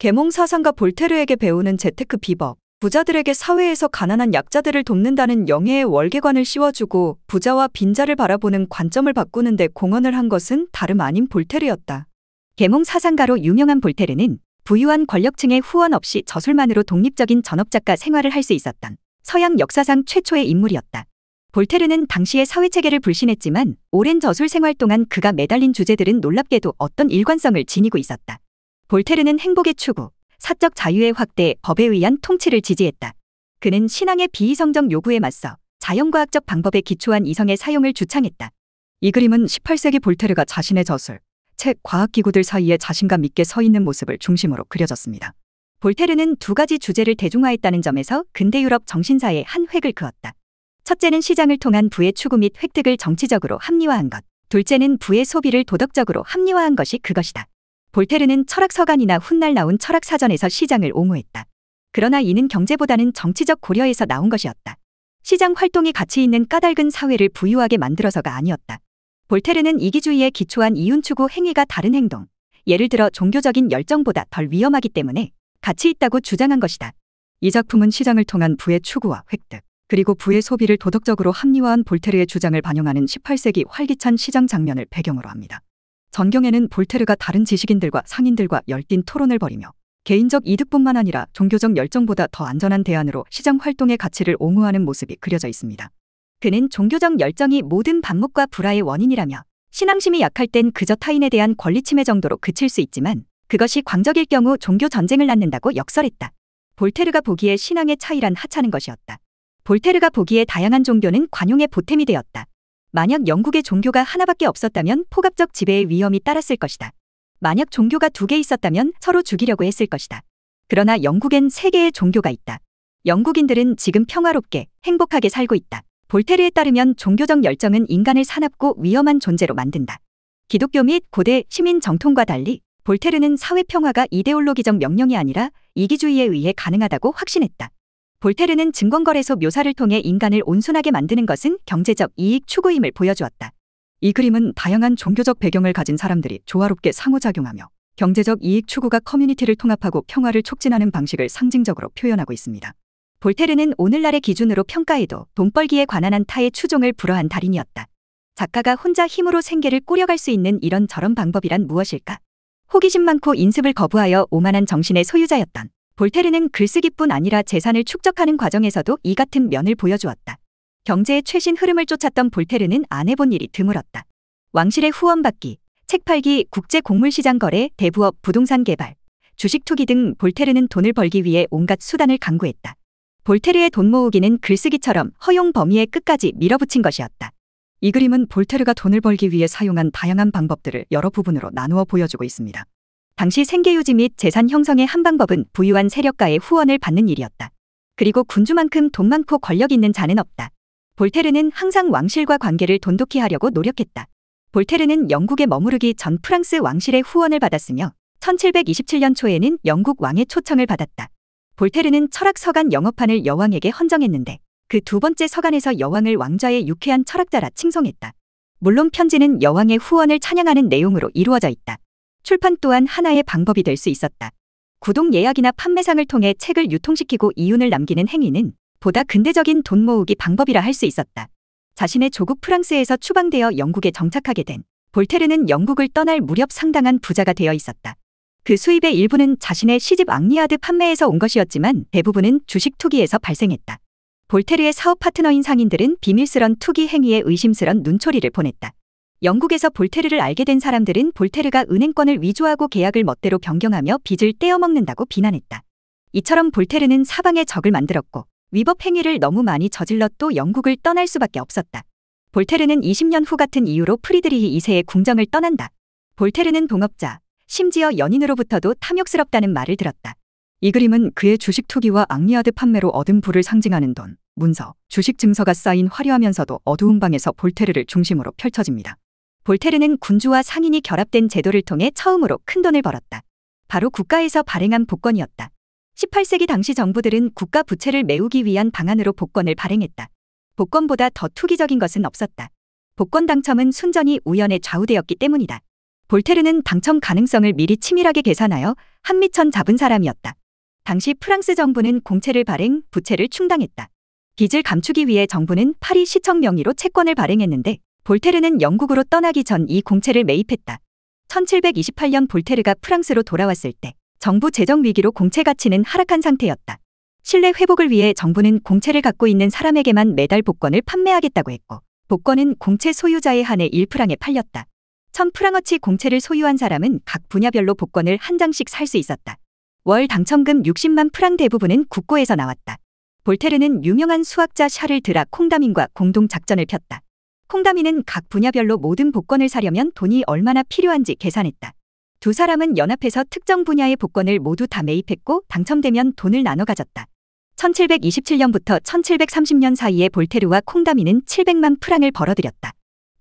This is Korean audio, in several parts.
계몽 사상가 볼테르에게 배우는 재테크 비법. 부자들에게 사회에서 가난한 약자들을 돕는다는 영예의 월계관을 씌워주고 부자와 빈자를 바라보는 관점을 바꾸는 데 공헌을 한 것은 다름 아닌 볼테르였다. 계몽 사상가로 유명한 볼테르는 부유한 권력층의 후원 없이 저술만으로 독립적인 전업작가 생활을 할 수 있었던 서양 역사상 최초의 인물이었다. 볼테르는 당시의 사회체계를 불신했지만 오랜 저술 생활 동안 그가 매달린 주제들은 놀랍게도 어떤 일관성을 지니고 있었다. 볼테르는 행복의 추구, 사적 자유의 확대, 법에 의한 통치를 지지했다. 그는 신앙의 비이성적 요구에 맞서 자연과학적 방법에 기초한 이성의 사용을 주창했다. 이 그림은 18세기 볼테르가 자신의 저술, 책, 과학기구들 사이에 자신감 있게 서 있는 모습을 중심으로 그려졌습니다. 볼테르는 두 가지 주제를 대중화했다는 점에서 근대 유럽 정신사의 한 획을 그었다. 첫째는 시장을 통한 부의 추구 및 획득을 정치적으로 합리화한 것. 둘째는 부의 소비를 도덕적으로 합리화한 것이 그것이다. 볼테르는 철학서간이나 훗날 나온 철학사전에서 시장을 옹호했다. 그러나 이는 경제보다는 정치적 고려에서 나온 것이었다. 시장 활동이 가치 있는 까닭은 사회를 부유하게 만들어서가 아니었다. 볼테르는 이기주의에 기초한 이윤추구 행위가 다른 행동, 예를 들어 종교적인 열정보다 덜 위험하기 때문에 가치 있다고 주장한 것이다. 이 작품은 시장을 통한 부의 추구와 획득, 그리고 부의 소비를 도덕적으로 합리화한 볼테르의 주장을 반영하는 18세기 활기찬 시장 장면을 배경으로 합니다. 전경에는 볼테르가 다른 지식인들과 상인들과 열띤 토론을 벌이며 개인적 이득뿐만 아니라 종교적 열정보다 더 안전한 대안으로 시장 활동의 가치를 옹호하는 모습이 그려져 있습니다. 그는 종교적 열정이 모든 반목과 불화의 원인이라며 신앙심이 약할 땐 그저 타인에 대한 권리침해 정도로 그칠 수 있지만 그것이 광적일 경우 종교 전쟁을 낳는다고 역설했다. 볼테르가 보기에 신앙의 차이란 하찮은 것이었다. 볼테르가 보기에 다양한 종교는 관용의 보탬이 되었다. 만약 영국에 종교가 하나밖에 없었다면 포갑적 지배의 위험이 따랐을 것이다. 만약 종교가 두 개 있었다면 서로 죽이려고 했을 것이다. 그러나 영국엔 세 개의 종교가 있다. 영국인들은 지금 평화롭게 행복하게 살고 있다. 볼테르에 따르면 종교적 열정은 인간을 사납고 위험한 존재로 만든다. 기독교 및 고대 시민 정통과 달리 볼테르는 사회 평화가 이데올로기적 명령이 아니라 이기주의에 의해 가능하다고 확신했다. 볼테르는 증권거래소 묘사를 통해 인간을 온순하게 만드는 것은 경제적 이익 추구임을 보여주었다. 이 그림은 다양한 종교적 배경을 가진 사람들이 조화롭게 상호작용하며 경제적 이익 추구가 커뮤니티를 통합하고 평화를 촉진하는 방식을 상징적으로 표현하고 있습니다. 볼테르는 오늘날의 기준으로 평가해도 돈벌기에 관한 한 타의 추종을 불허한 달인이었다. 작가가 혼자 힘으로 생계를 꾸려갈 수 있는 이런저런 방법이란 무엇일까? 호기심 많고 인습을 거부하여 오만한 정신의 소유자였던 볼테르는 글쓰기뿐 아니라 재산을 축적하는 과정에서도 이 같은 면을 보여주었다. 경제의 최신 흐름을 쫓았던 볼테르는 안 해본 일이 드물었다. 왕실의 후원받기, 책 팔기, 국제 곡물시장 거래, 대부업, 부동산 개발, 주식 투기 등 볼테르는 돈을 벌기 위해 온갖 수단을 강구했다. 볼테르의 돈 모으기는 글쓰기처럼 허용 범위의 끝까지 밀어붙인 것이었다. 이 그림은 볼테르가 돈을 벌기 위해 사용한 다양한 방법들을 여러 부분으로 나누어 보여주고 있습니다. 당시 생계유지 및 재산 형성의 한 방법은 부유한 세력가의 후원을 받는 일이었다. 그리고 군주만큼 돈 많고 권력 있는 자는 없다. 볼테르는 항상 왕실과 관계를 돈독히 하려고 노력했다. 볼테르는 영국에 머무르기 전 프랑스 왕실의 후원을 받았으며 1727년 초에는 영국 왕의 초청을 받았다. 볼테르는 철학 서간 영어판을 여왕에게 헌정했는데 그 두 번째 서간에서 여왕을 왕좌의 유쾌한 철학자라 칭송했다. 물론 편지는 여왕의 후원을 찬양하는 내용으로 이루어져 있다. 출판 또한 하나의 방법이 될 수 있었다. 구독 예약이나 판매상을 통해 책을 유통시키고 이윤을 남기는 행위는 보다 근대적인 돈 모으기 방법이라 할 수 있었다. 자신의 조국 프랑스에서 추방되어 영국에 정착하게 된 볼테르는 영국을 떠날 무렵 상당한 부자가 되어 있었다. 그 수입의 일부는 자신의 시집 앙리아드 판매에서 온 것이었지만 대부분은 주식 투기에서 발생했다. 볼테르의 사업 파트너인 상인들은 비밀스런 투기 행위에 의심스런 눈초리를 보냈다. 영국에서 볼테르를 알게 된 사람들은 볼테르가 은행권을 위조하고 계약을 멋대로 변경하며 빚을 떼어먹는다고 비난했다. 이처럼 볼테르는 사방에 적을 만들었고 위법 행위를 너무 많이 저질러 또 영국을 떠날 수밖에 없었다. 볼테르는 20년 후 같은 이유로 프리드리히 2세의 궁정을 떠난다. 볼테르는 동업자, 심지어 연인으로부터도 탐욕스럽다는 말을 들었다. 이 그림은 그의 주식 투기와 앙리아드 판매로 얻은 부를 상징하는 돈, 문서, 주식 증서가 쌓인 화려하면서도 어두운 방에서 볼테르를 중심으로 펼쳐집니다. 볼테르는 군주와 상인이 결합된 제도를 통해 처음으로 큰돈을 벌었다. 바로 국가에서 발행한 복권이었다. 18세기 당시 정부들은 국가 부채를 메우기 위한 방안으로 복권을 발행했다. 복권보다 더 투기적인 것은 없었다. 복권 당첨은 순전히 우연에 좌우되었기 때문이다. 볼테르는 당첨 가능성을 미리 치밀하게 계산하여 한미천 잡은 사람이었다. 당시 프랑스 정부는 공채를 발행, 부채를 충당했다. 빚을 감추기 위해 정부는 파리 시청 명의로 채권을 발행했는데 볼테르는 영국으로 떠나기 전 이 공채를 매입했다. 1728년 볼테르가 프랑스로 돌아왔을 때 정부 재정 위기로 공채 가치는 하락한 상태였다. 신뢰 회복을 위해 정부는 공채를 갖고 있는 사람에게만 매달 복권을 판매하겠다고 했고 복권은 공채 소유자에 한해 1프랑에 팔렸다. 1000프랑어치 공채를 소유한 사람은 각 분야별로 복권을 한 장씩 살 수 있었다. 월 당첨금 60만 프랑 대부분은 국고에서 나왔다. 볼테르는 유명한 수학자 샤를 드라 콩다민과 공동 작전을 폈다. 콩다민은 각 분야별로 모든 복권을 사려면 돈이 얼마나 필요한지 계산했다. 두 사람은 연합해서 특정 분야의 복권을 모두 다 매입했고 당첨되면 돈을 나눠 가졌다. 1727년부터 1730년 사이에 볼테르와 콩다민은 700만 프랑을 벌어들였다.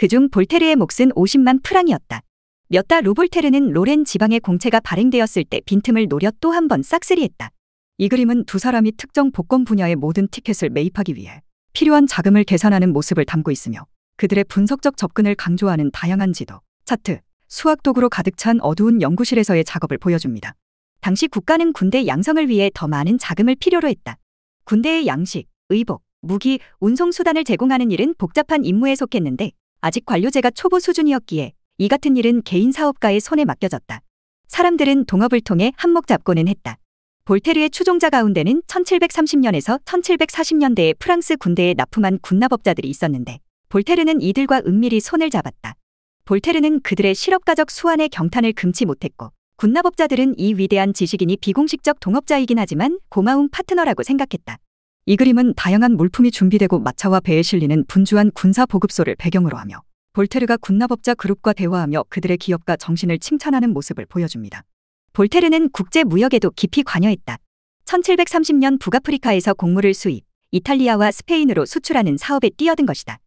그중 볼테르의 몫은 50만 프랑이었다. 몇 달 후 볼테르는 로렌 지방의 공채가 발행되었을 때 빈틈을 노려 또 한 번 싹쓸이했다. 이 그림은 두 사람이 특정 복권 분야의 모든 티켓을 매입하기 위해 필요한 자금을 계산하는 모습을 담고 있으며 그들의 분석적 접근을 강조하는 다양한 지도, 차트, 수학 도구로 가득 찬 어두운 연구실에서의 작업을 보여줍니다. 당시 국가는 군대 양성을 위해 더 많은 자금을 필요로 했다. 군대의 양식, 의복, 무기, 운송수단을 제공하는 일은 복잡한 임무에 속했는데 아직 관료제가 초보 수준이었기에 이 같은 일은 개인 사업가의 손에 맡겨졌다. 사람들은 동업을 통해 한몫 잡고는 했다. 볼테르의 추종자 가운데는 1730년에서 1740년대에 프랑스 군대에 납품한 군납업자들이 있었는데 볼테르는 이들과 은밀히 손을 잡았다. 볼테르는 그들의 실업가적 수완의 경탄을 금치 못했고 군납업자들은 이 위대한 지식인이 비공식적 동업자이긴 하지만 고마운 파트너라고 생각했다. 이 그림은 다양한 물품이 준비되고 마차와 배에 실리는 분주한 군사 보급소를 배경으로 하며 볼테르가 군납업자 그룹과 대화하며 그들의 기업가 정신을 칭찬하는 모습을 보여줍니다. 볼테르는 국제 무역에도 깊이 관여했다. 1730년 북아프리카에서 곡물을 수입, 이탈리아와 스페인으로 수출하는 사업에 뛰어든 것이다.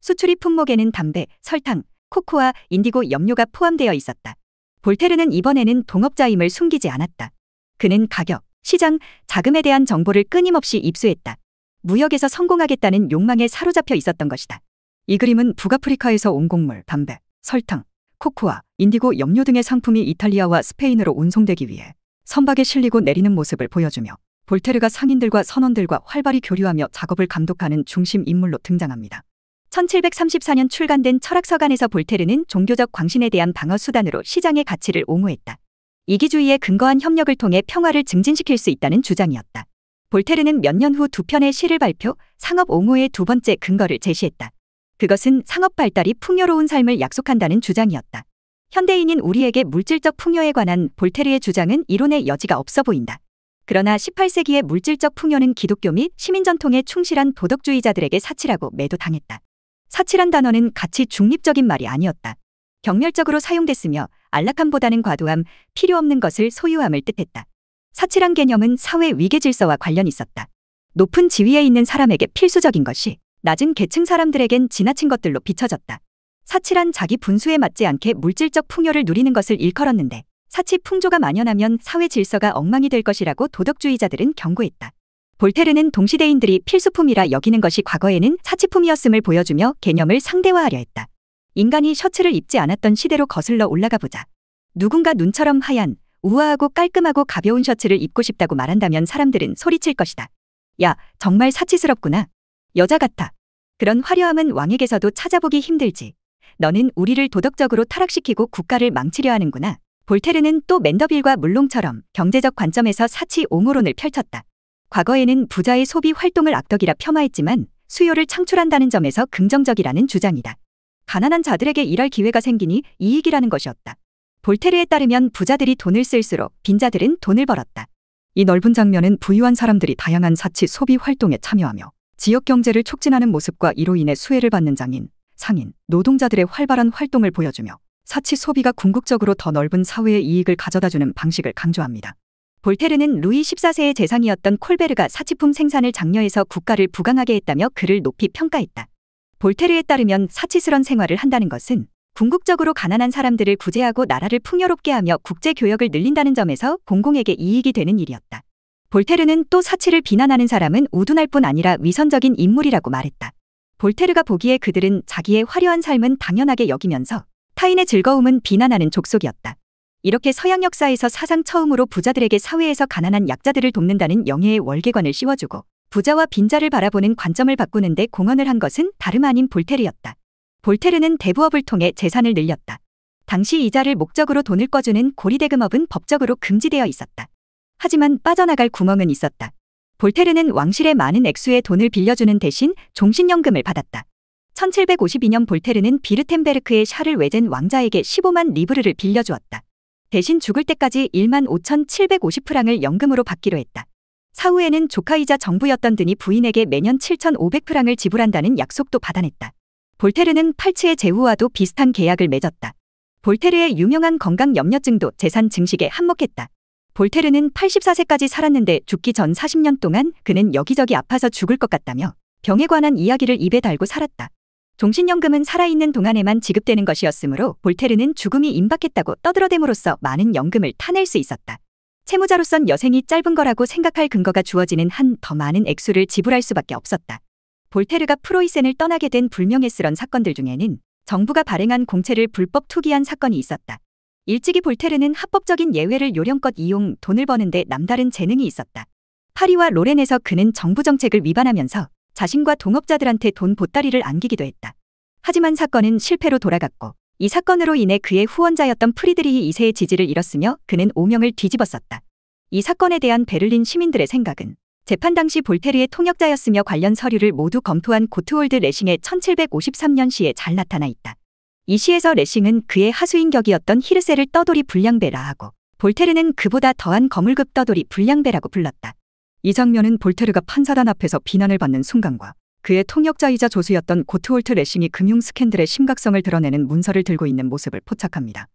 수출입 품목에는 담배, 설탕, 코코아, 인디고 염료가 포함되어 있었다. 볼테르는 이번에는 동업자임을 숨기지 않았다. 그는 가격, 시장, 자금에 대한 정보를 끊임없이 입수했다. 무역에서 성공하겠다는 욕망에 사로잡혀 있었던 것이다. 이 그림은 북아프리카에서 온 곡물, 담배, 설탕, 코코아, 인디고 염료 등의 상품이 이탈리아와 스페인으로 운송되기 위해 선박에 실리고 내리는 모습을 보여주며 볼테르가 상인들과 선원들과 활발히 교류하며 작업을 감독하는 중심 인물로 등장합니다. 1734년 출간된 철학서간에서 볼테르는 종교적 광신에 대한 방어 수단으로 시장의 가치를 옹호했다. 이기주의에 근거한 협력을 통해 평화를 증진시킬 수 있다는 주장이었다. 볼테르는 몇 년 후 두 편의 시를 발표, 상업 옹호의 두 번째 근거를 제시했다. 그것은 상업 발달이 풍요로운 삶을 약속한다는 주장이었다. 현대인인 우리에게 물질적 풍요에 관한 볼테르의 주장은 이론의 여지가 없어 보인다. 그러나 18세기의 물질적 풍요는 기독교 및 시민 전통에 충실한 도덕주의자들에게 사치라고 매도당했다. 사치란 단어는 가치 중립적인 말이 아니었다. 경멸적으로 사용됐으며 안락함보다는 과도함, 필요 없는 것을 소유함을 뜻했다. 사치란 개념은 사회 위계 질서와 관련이 있었다. 높은 지위에 있는 사람에게 필수적인 것이 낮은 계층 사람들에겐 지나친 것들로 비춰졌다. 사치란 자기 분수에 맞지 않게 물질적 풍요를 누리는 것을 일컬었는데 사치 풍조가 만연하면 사회 질서가 엉망이 될 것이라고 도덕주의자들은 경고했다. 볼테르는 동시대인들이 필수품이라 여기는 것이 과거에는 사치품이었음을 보여주며 개념을 상대화하려 했다. 인간이 셔츠를 입지 않았던 시대로 거슬러 올라가 보자. 누군가 눈처럼 하얀, 우아하고 깔끔하고 가벼운 셔츠를 입고 싶다고 말한다면 사람들은 소리칠 것이다. 야, 정말 사치스럽구나. 여자 같아. 그런 화려함은 왕에게서도 찾아보기 힘들지. 너는 우리를 도덕적으로 타락시키고 국가를 망치려 하는구나. 볼테르는 또 맨더빌과 물롱처럼 경제적 관점에서 사치 옹호론을 펼쳤다. 과거에는 부자의 소비 활동을 악덕이라 폄하했지만 수요를 창출한다는 점에서 긍정적이라는 주장이다. 가난한 자들에게 일할 기회가 생기니 이익이라는 것이었다. 볼테르에 따르면 부자들이 돈을 쓸수록 빈자들은 돈을 벌었다. 이 넓은 장면은 부유한 사람들이 다양한 사치 소비 활동에 참여하며 지역 경제를 촉진하는 모습과 이로 인해 수혜를 받는 장인, 상인, 노동자들의 활발한 활동을 보여주며 사치 소비가 궁극적으로 더 넓은 사회의 이익을 가져다주는 방식을 강조합니다. 볼테르는 루이 14세의 재상이었던 콜베르가 사치품 생산을 장려해서 국가를 부강하게 했다며 그를 높이 평가했다. 볼테르에 따르면 사치스런 생활을 한다는 것은 궁극적으로 가난한 사람들을 구제하고 나라를 풍요롭게 하며 국제교역을 늘린다는 점에서 공공에게 이익이 되는 일이었다. 볼테르는 또 사치를 비난하는 사람은 우둔할 뿐 아니라 위선적인 인물이라고 말했다. 볼테르가 보기에 그들은 자기의 화려한 삶은 당연하게 여기면서 타인의 즐거움은 비난하는 족속이었다. 이렇게 서양 역사에서 사상 처음으로 부자들에게 사회에서 가난한 약자들을 돕는다는 영예의 월계관을 씌워주고 부자와 빈자를 바라보는 관점을 바꾸는데 공헌을 한 것은 다름 아닌 볼테르였다. 볼테르는 대부업을 통해 재산을 늘렸다. 당시 이자를 목적으로 돈을 꿔주는 고리대금업은 법적으로 금지되어 있었다. 하지만 빠져나갈 구멍은 있었다. 볼테르는 왕실에 많은 액수의 돈을 빌려주는 대신 종신연금을 받았다. 1752년 볼테르는 비르템베르크의 샤를 외젠 왕자에게 15만 리브르를 빌려주었다. 대신 죽을 때까지 15,750프랑을 연금으로 받기로 했다. 사후에는 조카이자 정부였던 드니 부인에게 매년 7,500프랑을 지불한다는 약속도 받아냈다. 볼테르는 팔츠의 제후와도 비슷한 계약을 맺었다. 볼테르의 유명한 건강염려증도 재산 증식에 한몫했다. 볼테르는 84세까지 살았는데 죽기 전 40년 동안 그는 여기저기 아파서 죽을 것 같다며 병에 관한 이야기를 입에 달고 살았다. 종신연금은 살아있는 동안에만 지급되는 것이었으므로 볼테르는 죽음이 임박했다고 떠들어댐으로써 많은 연금을 타낼 수 있었다. 채무자로선 여생이 짧은 거라고 생각할 근거가 주어지는 한 더 많은 액수를 지불할 수밖에 없었다. 볼테르가 프로이센을 떠나게 된 불명예스런 사건들 중에는 정부가 발행한 공채를 불법 투기한 사건이 있었다. 일찍이 볼테르는 합법적인 예외를 요령껏 이용 돈을 버는데 남다른 재능이 있었다. 파리와 로렌에서 그는 정부 정책을 위반하면서 자신과 동업자들한테 돈 보따리를 안기기도 했다. 하지만 사건은 실패로 돌아갔고 이 사건으로 인해 그의 후원자였던 프리드리히 2세의 지지를 잃었으며 그는 오명을 뒤집었었다. 이 사건에 대한 베를린 시민들의 생각은 재판 당시 볼테르의 통역자였으며 관련 서류를 모두 검토한 고트홀드 레싱의 1753년 시에 잘 나타나 있다. 이 시에서 레싱은 그의 하수인 격이었던 히르세를 떠돌이 불량배라 하고 볼테르는 그보다 더한 거물급 떠돌이 불량배라고 불렀다. 이 장면은 볼테르가 판사단 앞에서 비난을 받는 순간과 그의 통역자이자 조수였던 고트홀트 레싱이 금융 스캔들의 심각성을 드러내는 문서를 들고 있는 모습을 포착합니다.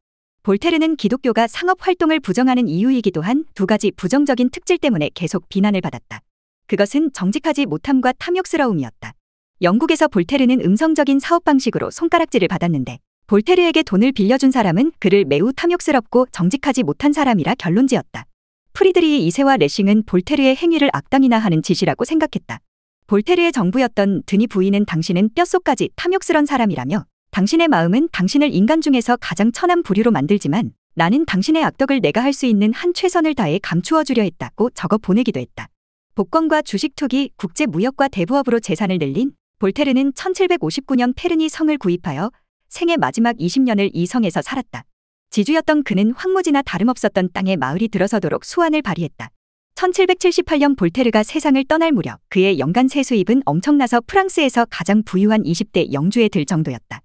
볼테르는 기독교가 상업 활동을 부정하는 이유이기도 한 두 가지 부정적인 특질 때문에 계속 비난을 받았다. 그것은 정직하지 못함과 탐욕스러움이었다. 영국에서 볼테르는 음성적인 사업 방식으로 손가락질을 받았는데 볼테르에게 돈을 빌려준 사람은 그를 매우 탐욕스럽고 정직하지 못한 사람이라 결론지었다. 프리드리히 2세와 레싱은 볼테르의 행위를 악당이나 하는 짓이라고 생각했다. 볼테르의 정부였던 드니 부인은 당신은 뼛속까지 탐욕스런 사람이라며 당신의 마음은 당신을 인간 중에서 가장 천한 부류로 만들지만 나는 당신의 악덕을 내가 할 수 있는 한 최선을 다해 감추어 주려 했다고 적어 보내기도 했다. 복권과 주식 투기, 국제 무역과 대부업으로 재산을 늘린 볼테르는 1759년 페르니 성을 구입하여 생애 마지막 20년을 이 성에서 살았다. 지주였던 그는 황무지나 다름없었던 땅에 마을이 들어서도록 수완을 발휘했다. 1778년 볼테르가 세상을 떠날 무렵 그의 연간 세수입은 엄청나서 프랑스에서 가장 부유한 20대 영주에 들 정도였다.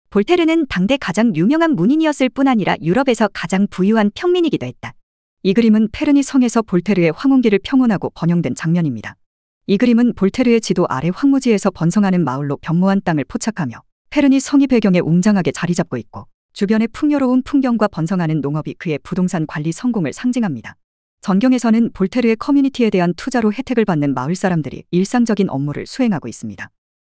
볼테르는 당대 가장 유명한 문인이었을 뿐 아니라 유럽에서 가장 부유한 평민이기도 했다. 이 그림은 페르니 성에서 볼테르의 황혼기를 평온하고 번영된 장면입니다. 이 그림은 볼테르의 지도 아래 황무지에서 번성하는 마을로 변모한 땅을 포착하며 페르니 성이 배경에 웅장하게 자리 잡고 있고 주변의 풍요로운 풍경과 번성하는 농업이 그의 부동산 관리 성공을 상징합니다. 전경에서는 볼테르의 커뮤니티에 대한 투자로 혜택을 받는 마을 사람들이 일상적인 업무를 수행하고 있습니다.